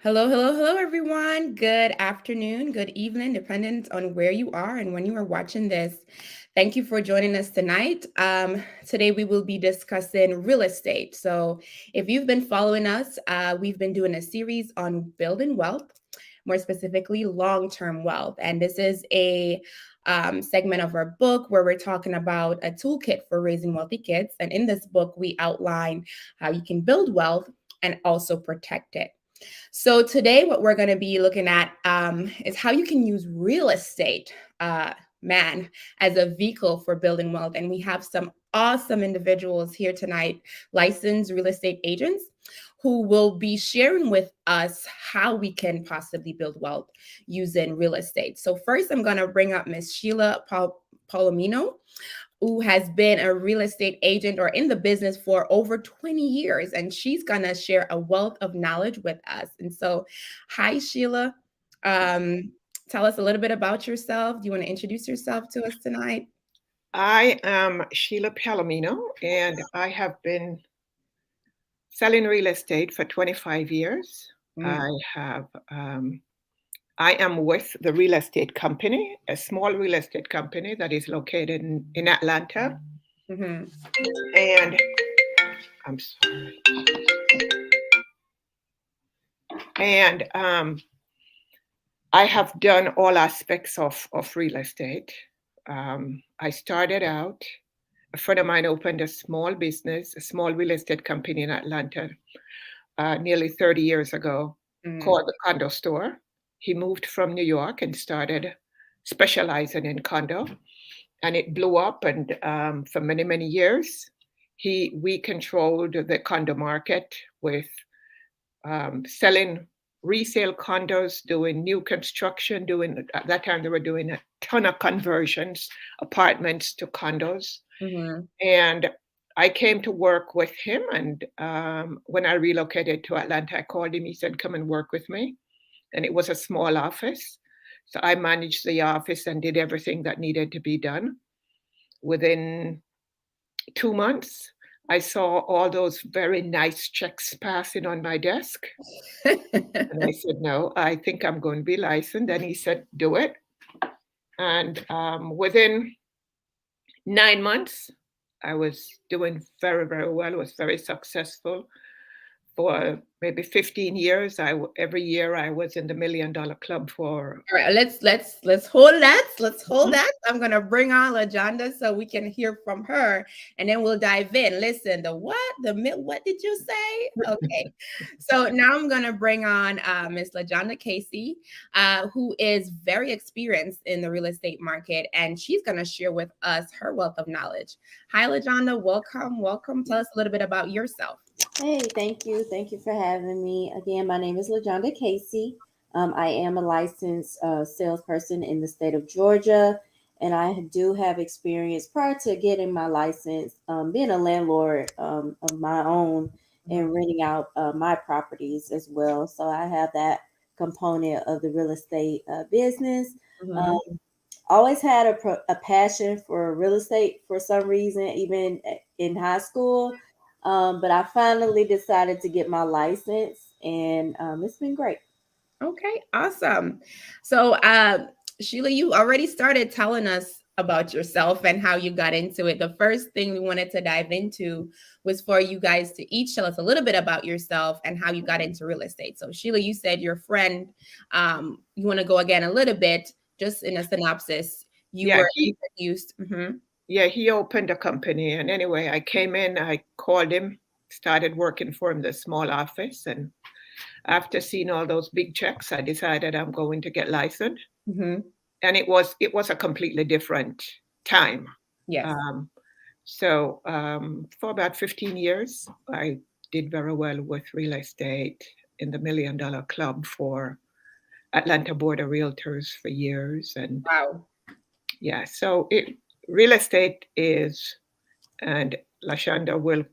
Hello, hello, hello, everyone. Good afternoon, good evening, depending on where you are and when you are watching this. Thank you for joining us tonight. Today, we will be discussing real estate. So, if you've been following us, we've been doing a series on building wealth, more specifically, long term wealth. And this is a segment of our book where we're talking about a toolkit for raising wealthy kids. And in this book, we outline how you can build wealth and also protect it. So today, what we're going to be looking at is how you can use real estate, man, as a vehicle for building wealth. And we have some awesome individuals here tonight, licensed real estate agents, who will be sharing with us how we can possibly build wealth using real estate. So first, I'm going to bring up Miss Sheila Palomino, who has been a real estate agent or in the business for over 20 years. And she's going to share a wealth of knowledge with us. And so, hi, Sheila. Tell us a little bit about yourself. Do you want to introduce yourself to us tonight? I am Sheila Palomino, and I have been selling real estate for 25 years. Mm. I am with the real estate company, a small real estate company that is located in Atlanta. Mm-hmm. And I'm sorry. And I have done all aspects of real estate. I started out, a friend of mine opened a small business, a small real estate company in Atlanta nearly 30 years ago called the Condo Store. He moved from New York and started specializing in condo, and it blew up. And for many, many years, we controlled the condo market with selling resale condos, doing new construction, doing at that time they were doing a ton of conversions, apartments to condos. Mm-hmm. And I came to work with him. And when I relocated to Atlanta, I called him. He said, "Come and work with me." And it was a small office. So I managed the office and did everything that needed to be done. Within 2 months, I saw all those very nice checks passing on my desk. And I said, "No, I think I'm going to be licensed." And he said, "Do it." And within 9 months, I was doing very, very well. It was very successful. For maybe 15 years, every year I was in the $1 million club for. All right, let's hold that. Let's hold that. I'm gonna bring on Lajanda so we can hear from her, and then we'll dive in. Listen, the what? What did you say? Okay, so now I'm gonna bring on Miss Lajanda Casey, who is very experienced in the real estate market, and she's gonna share with us her wealth of knowledge. Hi, Lajanda. Welcome, welcome. Tell us a little bit about yourself. Hey, thank you. Thank you for having me. Again, my name is LaJonda Casey. I am a licensed salesperson in the state of Georgia, and I do have experience prior to getting my license, being a landlord of my own and renting out my properties as well. So I have that component of the real estate business. Mm-hmm. Um, always had a passion for real estate for some reason, even in high school. But I finally decided to get my license, and it's been great. Okay, awesome. So, Sheila, you already started telling us about yourself and how you got into it. The first thing we wanted to dive into was for you guys to each tell us a little bit about yourself and how you got into real estate. So, Sheila, you said your friend, you want to go again a little bit, just in a synopsis. You Yeah, were introduced. Mm-hmm. he opened a company. And anyway, I came in, I called him, started working for him, the small office. And after seeing all those big checks, I decided I'm going to get licensed. Mm-hmm. And it was a completely different time. Yes. For about 15 years, I did very well with real estate in the $1 million club for Atlanta Board of Realtors for years. And Wow. yeah, so real estate is, and Lashanda will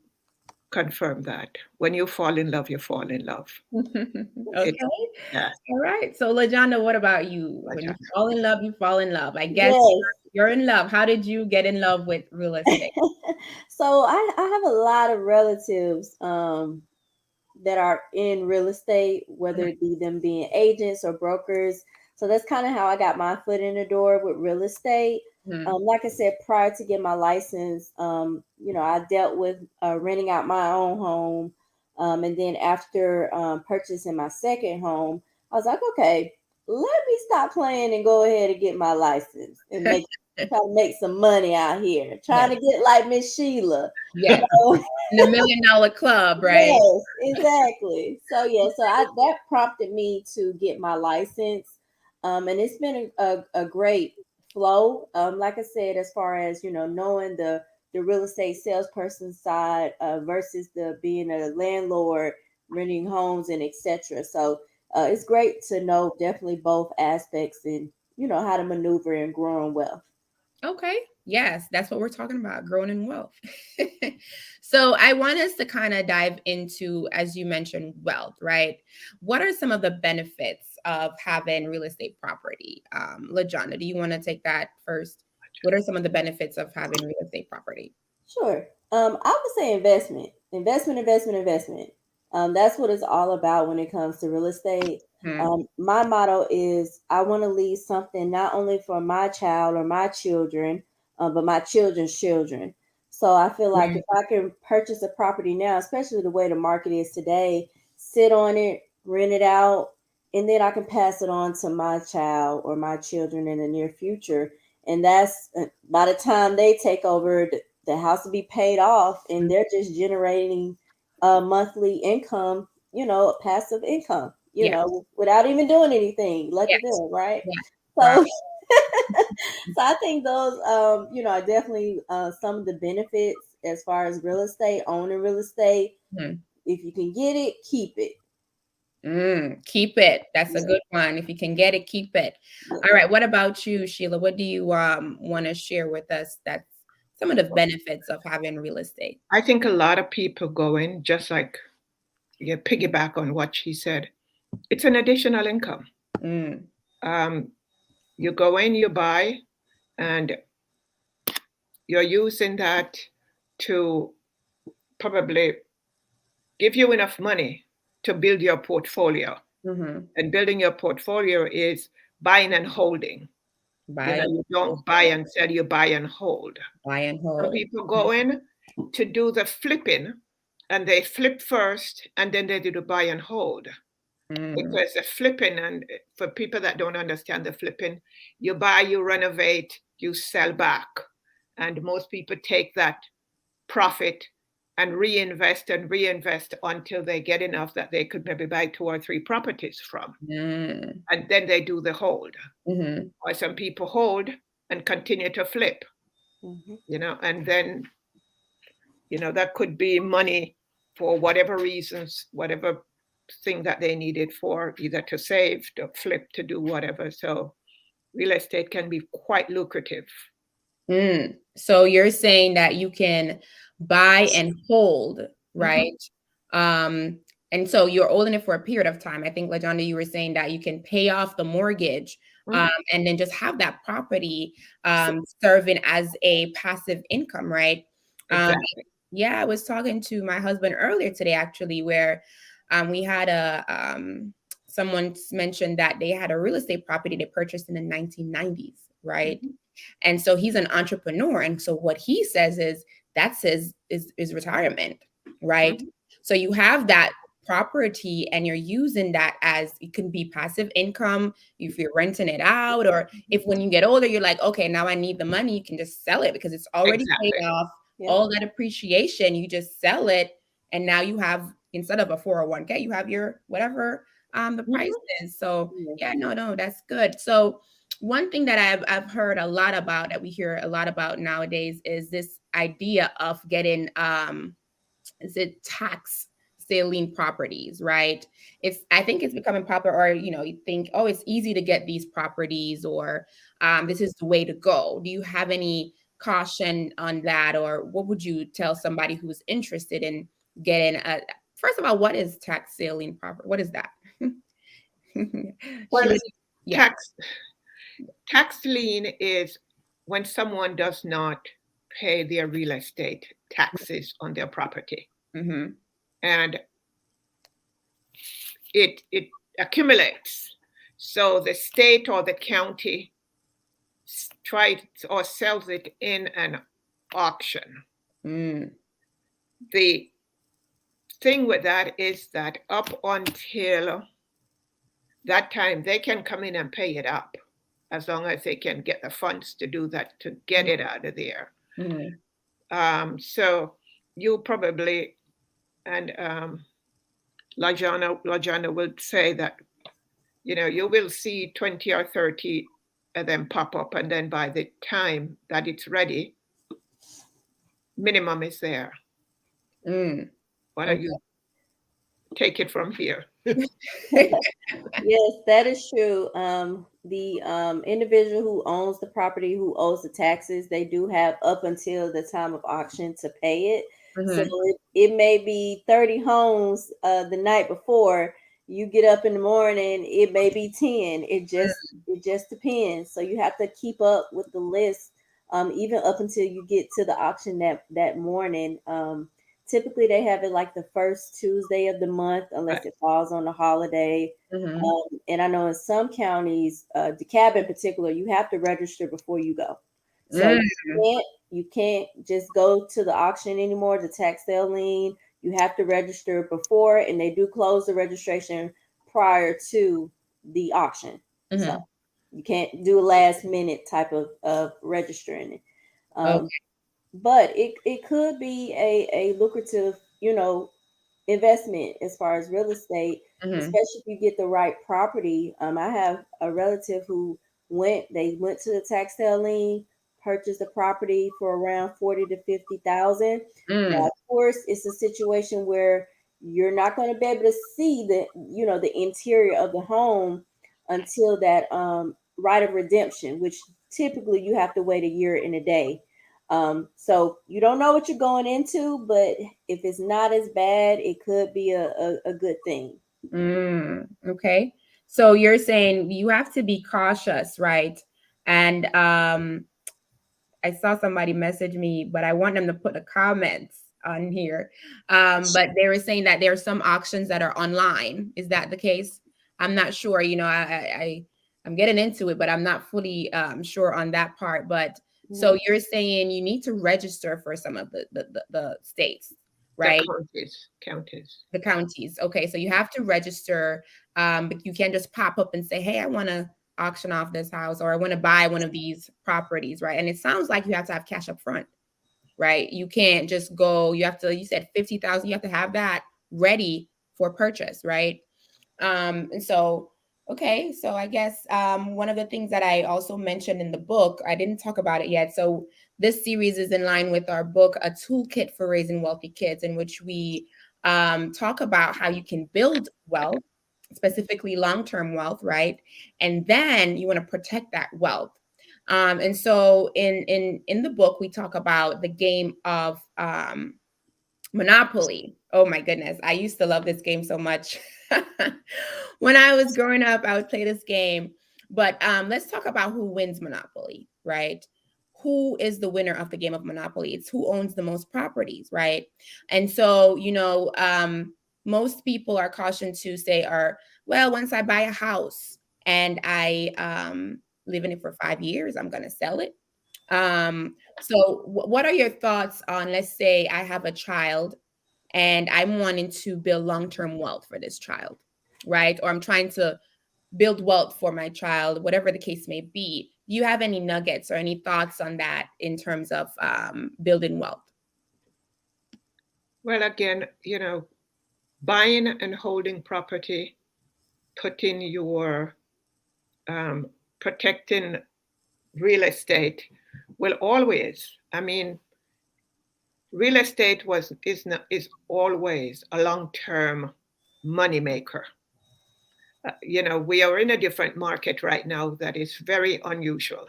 confirm that when you fall in love, you fall in love. Okay. It, yeah, All right. So, Lajanda, what about you? When you Lashanda. fall in love, you fall in love. I guess Yes. you're in love. How did you get in love with real estate? So I have a lot of relatives that are in real estate, whether it be them being agents or brokers. So that's kind of how I got my foot in the door with real estate. Like I said, prior to getting my license, I dealt with renting out my own home. And then after purchasing my second home, I was like, okay, let me stop playing and go ahead and get my license and try to make some money out here. Trying to get like Miss Sheila. Yes. In the $1 Million Club, right? Yes, exactly. So that prompted me to get my license. And it's been a great flow. Like I said, as far as knowing the real estate salesperson side versus the being a landlord, renting homes and etc. So it's great to know definitely both aspects and how to maneuver and grow in wealth. Okay. Yes, that's what we're talking about, growing in wealth. So I want us to kind of dive into, as you mentioned, wealth, right? What are some of the benefits of having real estate property? LaJonna, do you want to take that first? What are some of the benefits of having real estate property? Sure. I would say investment, investment, investment, investment. That's what it's all about when it comes to real estate. My motto is I want to leave something not only for my child or my children, but my children's children. So I feel like if I can purchase a property now, especially the way the market is today, sit on it, rent it out, and then I can pass it on to my child or my children in the near future. And that's by the time they take over, the house will be paid off and they're just generating monthly income, passive income, without even doing anything. Lucky them, right? Yeah. So, Wow. so I think those, are definitely some of the benefits as far as real estate, owning real estate. If you can get it, keep it. Keep it. That's a good one. If you can get it, keep it. All right. What about you, Sheila? What do you want to share with us? That's some of the benefits of having real estate. I think a lot of people go in just like piggyback on what she said. It's an additional income. You go in, you buy, and you're using that to probably give you enough money to build your portfolio. And building your portfolio is buying and holding. You don't buy and sell, you buy and hold. Buy and hold. Some people go in to do the flipping, and they flip first, and then they do the buy and hold. Because the flipping, and for people that don't understand the flipping, you buy, you renovate, you sell back. And most people take that profit and reinvest until they get enough that they could maybe buy 2 or 3 properties from. And then they do the hold. Or some people hold and continue to flip, and then, that could be money for whatever reasons, whatever thing that they needed for, either to save, to flip, to do whatever. So real estate can be quite lucrative. So you're saying that you can buy and hold, right? And so you're holding it for a period of time. I think, LaJonna, you were saying that you can pay off the mortgage and then just have that property serving as a passive income, right? Exactly. Yeah, I was talking to my husband earlier today, actually, where we had someone mentioned that they had a real estate property they purchased in the 1990s, right? And so he's an entrepreneur. And so what he says is that's his retirement, right? So you have that property and you're using that as it can be passive income if you're renting it out, or if when you get older, you're like, okay, now I need the money, you can just sell it because it's already paid off. All that appreciation, you just sell it. And now you have, instead of a 401k, you have your whatever the price is. So no, that's good. So one thing that I've heard a lot about, that we hear a lot about nowadays, is this idea of getting is it tax saline properties, right? I think it's becoming popular, or you think, oh, it's easy to get these properties, or this is the way to go. Do you have any caution on that, or what would you tell somebody who's interested in getting first of all, what is tax saline property? What is that? Well, tax lien is when someone does not pay their real estate taxes on their property. And it accumulates. So the state or the county tries or sells it in an auction. The thing with that is that up until that time, they can come in and pay it up as long as they can get the funds to do that, to get it out of there. So you probably, and Lajana will say that, you will see 20 or 30 of them pop up, and then by the time that it's ready, minimum is there. Why don't you take it from here? Yes, that is true. The individual who owns the property, who owes the taxes, they do have up until the time of auction to pay it. So it may be 30 homes the night before. You get up in the morning, it may be 10. It just depends. So you have to keep up with the list, even up until you get to the auction that morning. Typically, they have it like the first Tuesday of the month, unless it falls on a holiday. And I know in some counties, DeKalb in particular, you have to register before you go. So you can't just go to the auction anymore, the tax sale lien. You have to register before, and they do close the registration prior to the auction. So you can't do a last minute type of registering it. But it could be a lucrative, investment as far as real estate, especially if you get the right property. I have a relative who went to the tax sale lien, purchased a property for around 40 to 50,000. Now, of course, it's a situation where you're not going to be able to see the interior of the home until that right of redemption, which typically you have to wait a year and a day. So you don't know what you're going into, but if it's not as bad, it could be a good thing. Okay. So you're saying you have to be cautious, right? And I saw somebody message me, but I want them to put the comments on here. But they were saying that there are some auctions that are online. Is that the case? I'm not sure. I'm getting into it, but I'm not fully sure on that part. But so you're saying you need to register for some of the states, right? The counties. Okay, so you have to register, but you can't just pop up and say, hey, I want to auction off this house, or I want to buy one of these properties, right? And it sounds like you have to have cash up front, right? You can't just go, you said 50,000, you have to have that ready for purchase, right? And so, okay, so I guess one of the things that I also mentioned in the book, I didn't talk about it yet. So this series is in line with our book, A Toolkit for Raising Wealthy Kids, in which we talk about how you can build wealth, specifically long-term wealth, right? And then you want to protect that wealth. And so in the book, we talk about the game of Monopoly. Oh my goodness. I used to love this game so much. When I was growing up, I would play this game. But let's talk about who wins Monopoly, right? Who is the winner of the game of Monopoly? It's who owns the most properties, right? And so, most people are cautioned to say, well, once I buy a house and I live in it for 5 years, I'm going to sell it. So what are your thoughts on, let's say I have a child and I'm wanting to build long-term wealth for this child, right? Or I'm trying to build wealth for my child, whatever the case may be. Do you have any nuggets or any thoughts on that in terms of building wealth? Well, again, buying and holding property, putting your protecting real estate will always, real estate is always a long-term money maker. We are in a different market right now that is very unusual.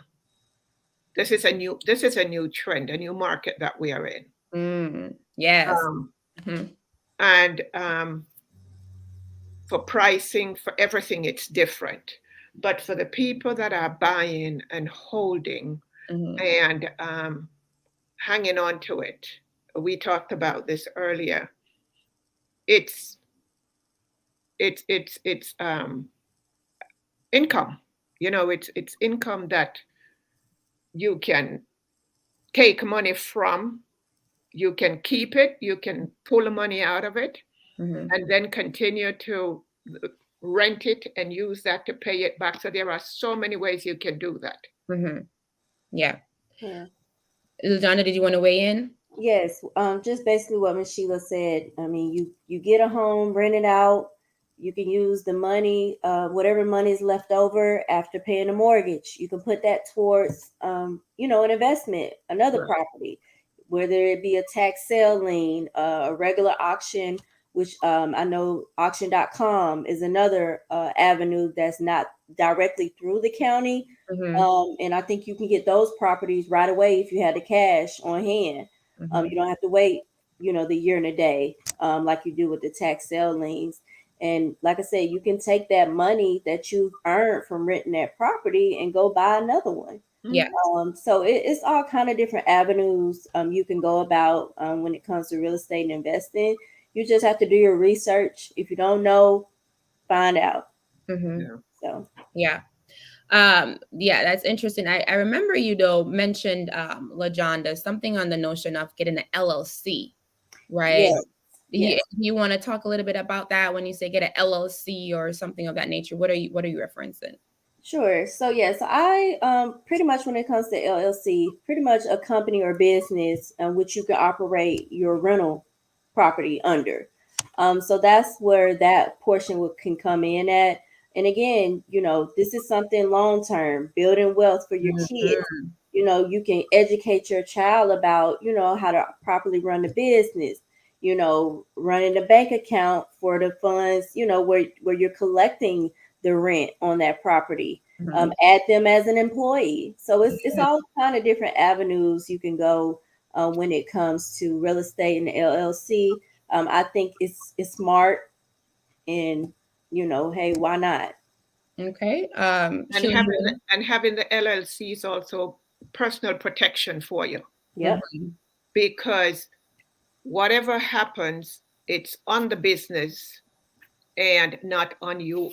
This is a new trend, a new market that we are in. Yes. And for pricing, for everything, it's different. But for the people that are buying and holding and hanging on to it, we talked about this earlier. It's it's income. It's income that you can take money from. You can keep it. You can pull the money out of it, Mm-hmm. and then continue to rent it and use that to pay it back. So there are so many ways you can do that. Mm-hmm. Yeah. Yeah. Donna, did you want to weigh in? Yes, just basically what Ms. Sheila said. I mean, you get a home, rent it out. You can use the money, whatever money is left over after paying the mortgage. You can put that towards, an investment, another Right. property, whether it be a tax sale lien, a regular auction, which I know auction.com is another avenue that's not directly through the county. Mm-hmm. And I think you can get those properties right away if you had the cash on hand. Mm-hmm. You don't have to wait, the year and a day, like you do with the tax sale liens. And like I said, you can take that money that you've earned from renting that property and go buy another one. Yeah. So it's all kind of different avenues you can go about when it comes to real estate and investing. You just have to do your research. If you don't know, find out. Mm-hmm. Yeah. So Yeah. Yeah, that's interesting. I remember you though mentioned LaJonda, something on the notion of getting an LLC, right? yes, yes. You want to talk a little bit about that when you say get an LLC or something of that nature? What are you referencing? Sure. So yes, I pretty much when it comes to LLC, pretty much a company or business which you can operate your rental property under. So that's where that portion can come in at. And again, this is something long term, building wealth for your kids. Mm-hmm. You can educate your child about, how to properly run the business, running the bank account for the funds, where you're collecting the rent on that property. Mm-hmm. Add them as an employee. So it's all kind of different avenues you can go when it comes to real estate and LLC. I think it's smart, and hey, why not? Okay. And Sheila, having the LLC is also personal protection for you, Yep. because whatever happens, it's on the business and not on you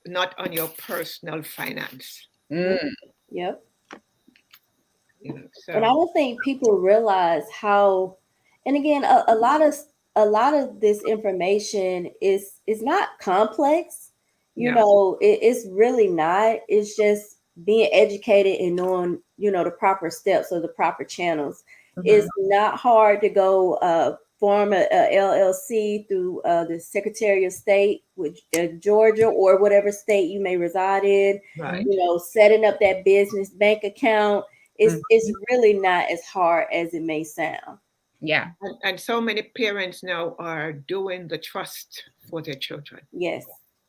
not on your personal finance. Mm, Yep. And I So don't think people realize how, and again, a lot of this information is not complex. yeah, It's really not. It's just being educated and knowing, the proper steps or the proper channels. mhm. It's not hard to go form a LLC through the Secretary of State, which Georgia or whatever state you may reside in. right. Setting up that business bank account, Mhm. it's really not as hard as it may sound. Yeah. And so many parents now are doing the trust for their children. Yes.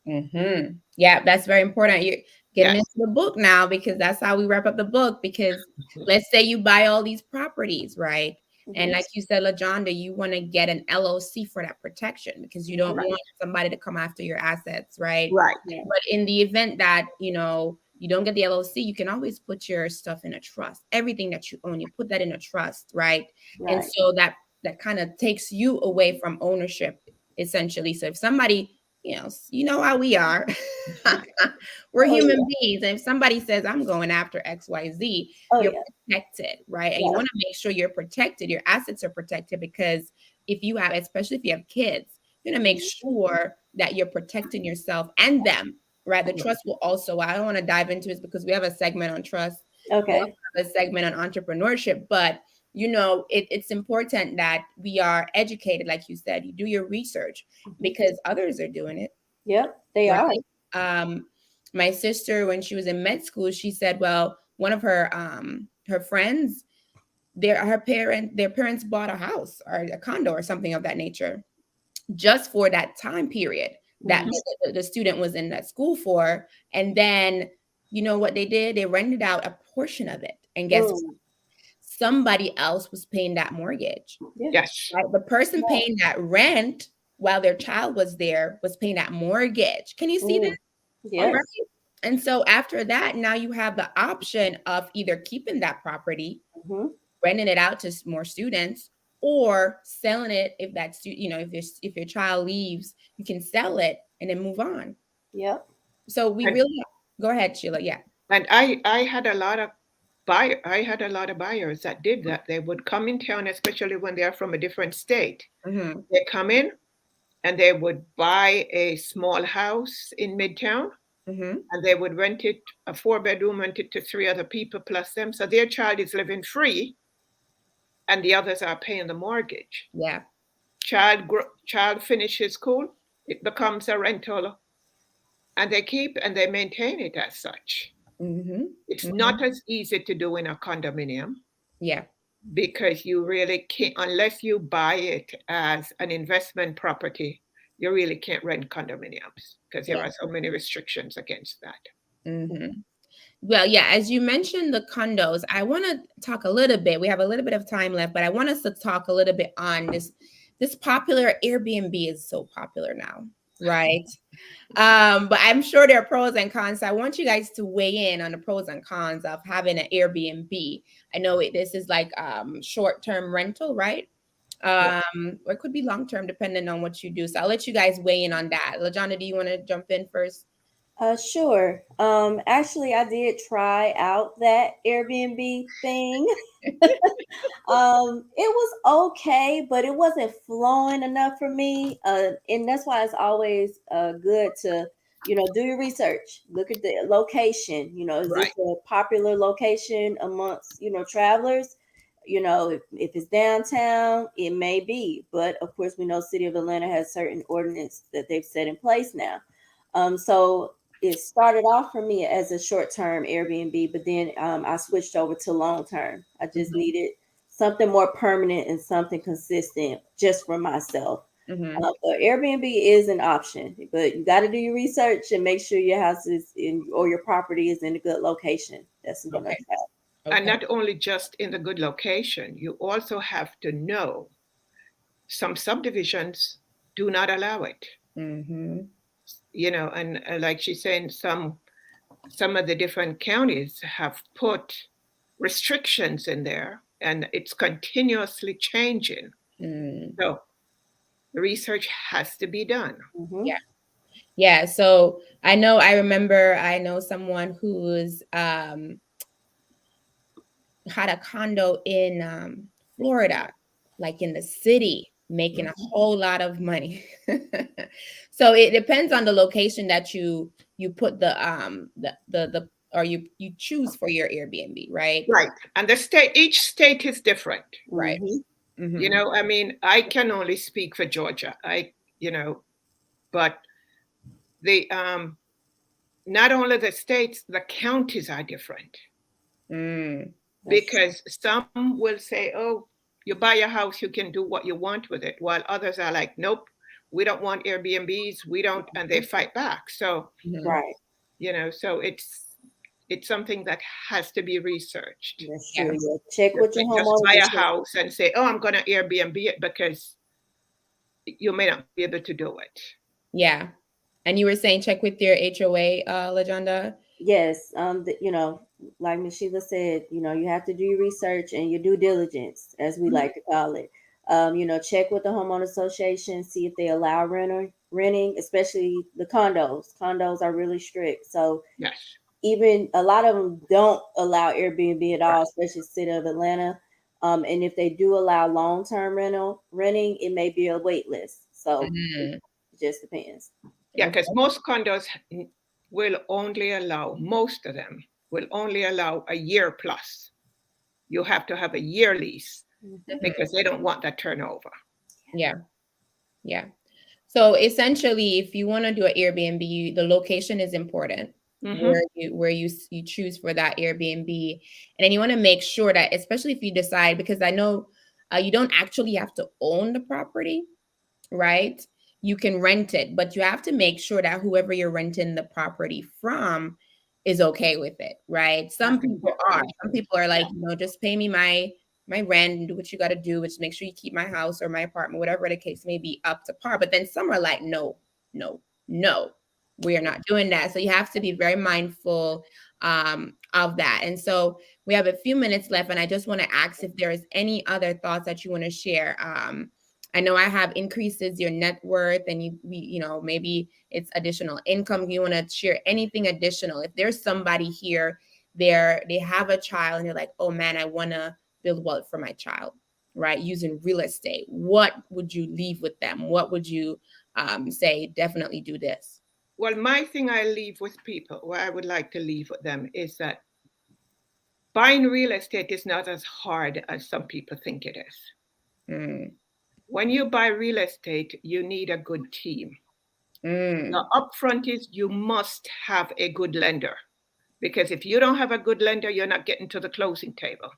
Mm-hmm. Yeah, that's very important. You're getting Yes. into the book now because that's how we wrap up the book. Because let's say you buy all these properties, right? And Mhm. like you said, LaJonda, you want to get an LLC for that protection because you don't Right. want somebody to come after your assets, right? Right. Yeah. But in the event that, you don't get the LLC, you can always put your stuff in a trust. Everything that you own, you put that in a trust, right? And Right. so that kind of takes you away from ownership, essentially. So if somebody, you know how we are. We're Oh human yeah. beings. And if somebody says, I'm going after XYZ, Oh you're yeah. protected, right? And you Yeah. want to make sure you're protected, your assets are protected, because especially if you have kids, you're going to make sure that you're protecting yourself and them, right? The trust will also, I don't want to dive into it because we have a segment on trust. We also Okay. have a segment on entrepreneurship, but it's important that we are educated, like you said, you do your research because others are doing it, Yep. They right? are. My sister, when she was in med school, she said, well, one of her friends, their parents bought a house or a condo or something of that nature just for that time period that Mhm. the student was in that school for. And then, you know what they did? They rented out a portion of it. And guess what? Mm. Somebody else was paying that mortgage, Yeah. Yes. right? The person paying that rent while their child was there was paying that mortgage. Can you see that? Mm. Yes. Right? And so after that, now you have the option of either keeping that property, Mhm. renting it out to more students, or selling it if that's, you know, if your child leaves, you can sell it and then move on. Yep. So we And really go ahead, Sheila. Yeah. and I had a lot of buyers that did that. They would come in town, especially when they are from a different state. Mm-hmm. They come in and they would buy a small house in Midtown, Mm-hmm. and they would rent it, a 4-bedroom, rent it to 3 other people plus them. So their child is living free and the others are paying the mortgage. Yeah. Child finishes school, it becomes a rental, and they maintain it as such. Mm-hmm. It's Mm-hmm. not as easy to do in a condominium Yeah. because you really can't, unless you buy it as an investment property, you really can't rent condominiums because there Yeah. are so many restrictions against that. Mm-hmm. Well, yeah, as you mentioned the condos, I want to talk a little bit. We have a little bit of time left, but I want us to talk a little bit on this popular Airbnb is so popular now, right? But I'm sure there are pros and cons. So I want you guys to weigh in on the pros and cons of having an Airbnb. I know this is like short-term rental, right? Yeah. Or it could be long-term depending on what you do. So I'll let you guys weigh in on that. LaJonna, do you want to jump in first? Sure. Actually, I did try out that Airbnb thing. It was okay, but it wasn't flowing enough for me. And that's why it's always good to, do your research. Look at the location. Is this Right. a popular location amongst, travelers? If it's downtown, it may be. But of course, we know City of Atlanta has certain ordinance that they've set in place now. So it started off for me as a short-term Airbnb, but then I switched over to long-term. I just needed something more permanent and something consistent just for myself. Mm-hmm. But Airbnb is an option, but you got to do your research and make sure your house is in or your property is in a good location. That's going to Okay. help. And not only just in the good location, you also have to know some subdivisions do not allow it. Mm-hmm. And like she's saying, some of the different counties have put restrictions in there, and it's continuously changing. Mm. So the research has to be done. Mm-hmm. Yeah. Yeah. So I know someone who's had a condo in Florida, like in the city, making a whole lot of money. So it depends on the location that you put the or you choose for your Airbnb, right? Right. And each state is different. Right. Mm-hmm. Mm-hmm. I mean, I can only speak for Georgia. But the not only the states, the counties are different. Mm. Because some will say, oh, you buy a house, you can do what you want with it, while others are like, nope, we don't want Airbnbs, we don't, and they fight back. So, Mm-hmm. Right. So it's something that has to be researched. That's Yeah. true. Yeah. Check with your Just buy homeowner. a house and say, oh, I'm going to Airbnb it, because you may not be able to do it. Yeah. And you were saying check with your HOA, LaJonda? Yes. Like Ms. Sheila said, you have to do your research and your due diligence, as we like to call it. Check with the homeowner association, see if they allow renting, especially the condos. Condos are really strict. So Yes. even a lot of them don't allow Airbnb at all, Right. especially City of Atlanta. And if they do allow long-term renting, it may be a wait list. So Mm-hmm. it just depends. Yeah, Okay. because most condos will only allow, most of them will only allow a year plus. You have to have a year lease because they don't want that turnover. Yeah. Yeah. So essentially, if you want to do an Airbnb, the location is important. Mm-hmm. Where you choose for that Airbnb, and then you want to make sure that, especially if you decide, because I know you don't actually have to own the property, right? You can rent it, but you have to make sure that whoever you're renting the property from is okay with it, right? Some people are. Some people are like, just pay me my rent and do what you got to do, which make sure you keep my house or my apartment, whatever the case may be, up to par. But then some are like, no, we are not doing that. So you have to be very mindful of that. And so we have a few minutes left, and I just want to ask if there is any other thoughts that you want to share. I know I have increases your net worth, and maybe it's additional income. You want to share anything additional? If there's somebody here, they have a child, and they're like, oh man, I want to build wealth for my child, right? Using real estate, what would you leave with them? What would you say? Definitely do this. Well, my thing I leave with people, what I would like to leave with them is that buying real estate is not as hard as some people think it is. When you buy real estate, you need a good team. The upfront is you must have a good lender, because if you don't have a good lender, you're not getting to the closing table.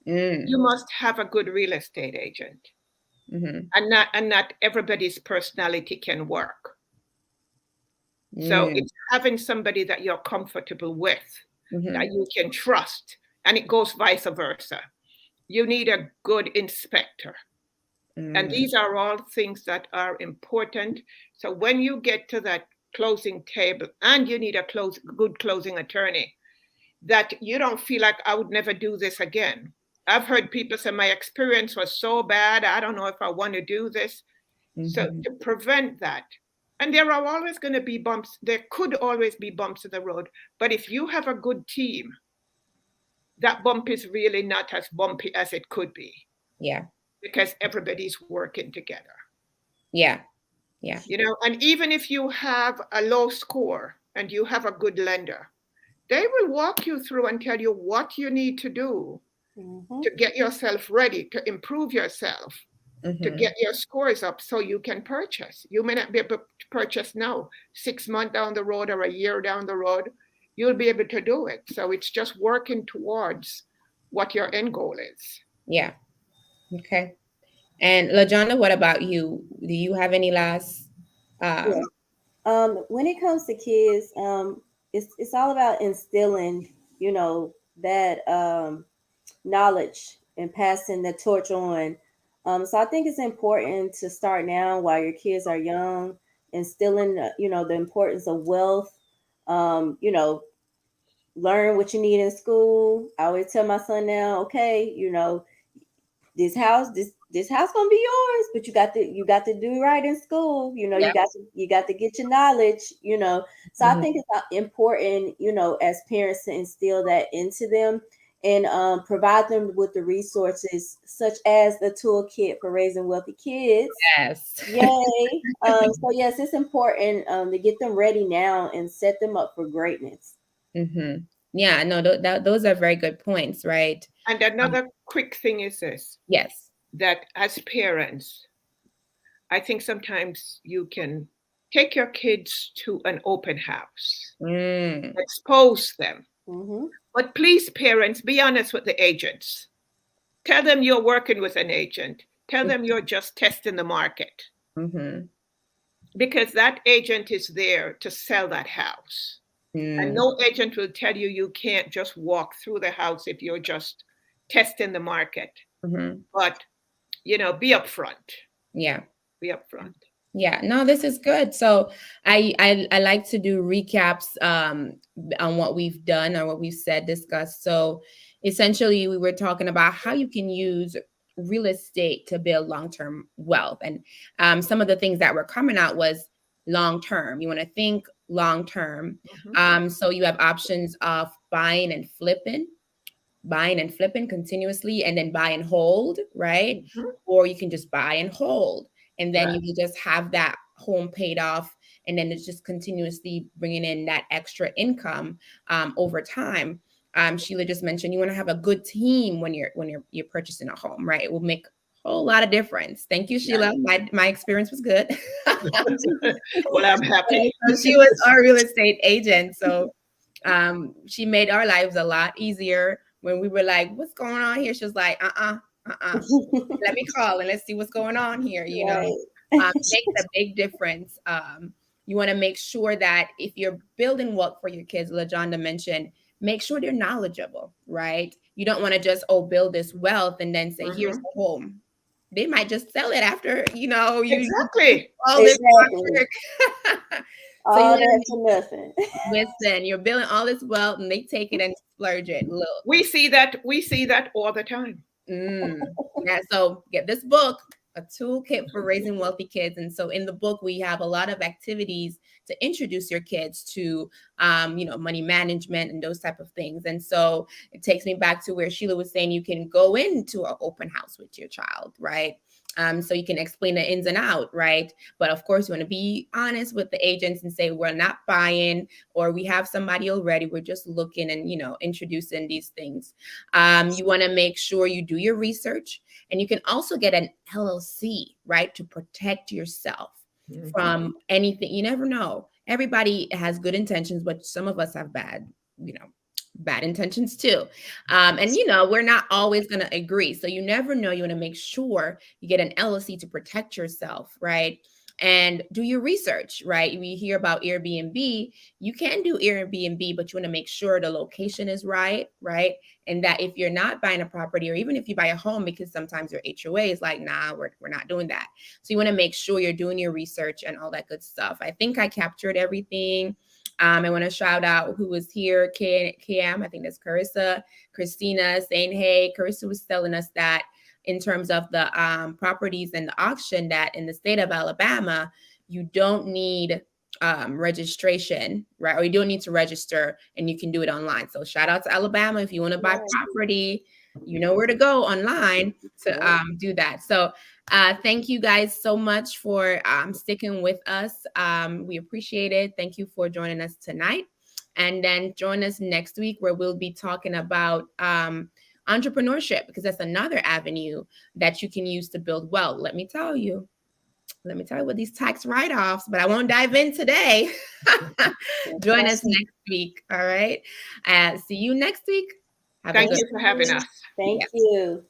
You must have a good real estate agent, and not everybody's personality can work. So it's having somebody that you're comfortable with, that you can trust, and it goes vice versa. You need a good inspector. And these are all things that are important. So when you get to that closing table, and you need a good closing attorney, that you don't feel like, I would never do this again. I've heard people say, my experience was so bad, I don't know if I want to do this. So to prevent that, and there are always going to be bumps, there could always be bumps in the road, but if you have a good team, that bump is really not as bumpy as it could be. Yeah. Because everybody's working together. Yeah. And even if you have a low score and you have a good lender, they will walk you through and tell you what you need to do to get yourself ready, to improve yourself, to get your scores up so you can purchase. You may not be able to purchase now. 6 months down the road or a year down the road, you'll be able to do it. So it's just working towards what your end goal is. Yeah. Okay. And LaJonda, what about you? Do you have any last? When it comes to kids, it's all about instilling, that knowledge and passing the torch on. So I think it's important to start now while your kids are young, instilling, the importance of wealth. Learn what you need in school. I always tell my son now, okay, this house gonna be yours, but you got to do right in school. You got to get your knowledge. So I think it's important, as parents, to instill that into them and provide them with the resources such as the toolkit for raising wealthy kids. Yes. Yay. So yes, it's important to get them ready now and set them up for greatness. Yeah, no, those are very good points, right? And another quick thing is this. Yes. That as parents, I think sometimes you can take your kids to an open house, expose them. But please, parents, be honest with the agents. Tell them you're working with an agent. Tell them you're just testing the market. Because that agent is there to sell that house. And no agent will tell you can't just walk through the house if you're just testing the market. But, be upfront. Yeah. Be upfront. Yeah, no, this is good. So I like to do recaps on what we've done or what we've discussed. So essentially, we were talking about how you can use real estate to build long-term wealth. And some of the things that were coming out was long-term. You want to think long-term. So you have options of buying and flipping continuously, and then buy and hold, right? Or you can just buy and hold. And then you can just have that home paid off, and then it's just continuously bringing in that extra income over time. Sheila just mentioned you want to have a good team when you're purchasing a home, right? It will make a whole lot of difference. Thank you, Sheila. My experience was good. Well, I'm happy. She was our real estate agent, so she made our lives a lot easier. When we were like, "What's going on here?" She was like, let me call and let's see what's going on here. Makes a big difference. You want to make sure that if you're building wealth for your kids, LaJonda mentioned, make sure they're knowledgeable, right? You don't want to just build this wealth and then say, here's the home. They might just sell it after, Exactly. All this work. So you All want that to for nothing. listen, you're building all this wealth and they take it and splurge it. Look. We see that all the time. Yeah, so get this book, A Toolkit for Raising Wealthy Kids. And so in the book, we have a lot of activities to introduce your kids to, money management and those type of things. And so it takes me back to where Sheila was saying you can go into an open house with your child, right? So you can explain the ins and out, right? But of course, you want to be honest with the agents and say, we're not buying, or we have somebody already. We're just looking and, introducing these things. You want to make sure you do your research, and you can also get an LLC, right, to protect yourself from anything. You never know. Everybody has good intentions, but some of us have bad intentions too. And we're not always going to agree. So you never know. You want to make sure you get an LLC to protect yourself, right? And do your research, right? We hear about Airbnb. You can do Airbnb, but you want to make sure the location is right? And that if you're not buying a property, or even if you buy a home, because sometimes your HOA is like, nah, we're not doing that. So you want to make sure you're doing your research and all that good stuff. I think I captured everything. I want to shout out who was here, Cam, I think that's Carissa, Christina saying, hey, Carissa was telling us that in terms of the properties and the auction, that in the state of Alabama, you don't need registration, right? Or you don't need to register, and you can do it online. So shout out to Alabama. If you want to buy property, you know where to go online to do that. So thank you guys so much for sticking with us. We appreciate it. Thank you for joining us tonight. And then join us next week, where we'll be talking about entrepreneurship, because that's another avenue that you can use to build wealth. Let me tell you what these tax write-offs, but I won't dive in today. Join us next week. All right. See you next week. Thank you for having us. Thank you.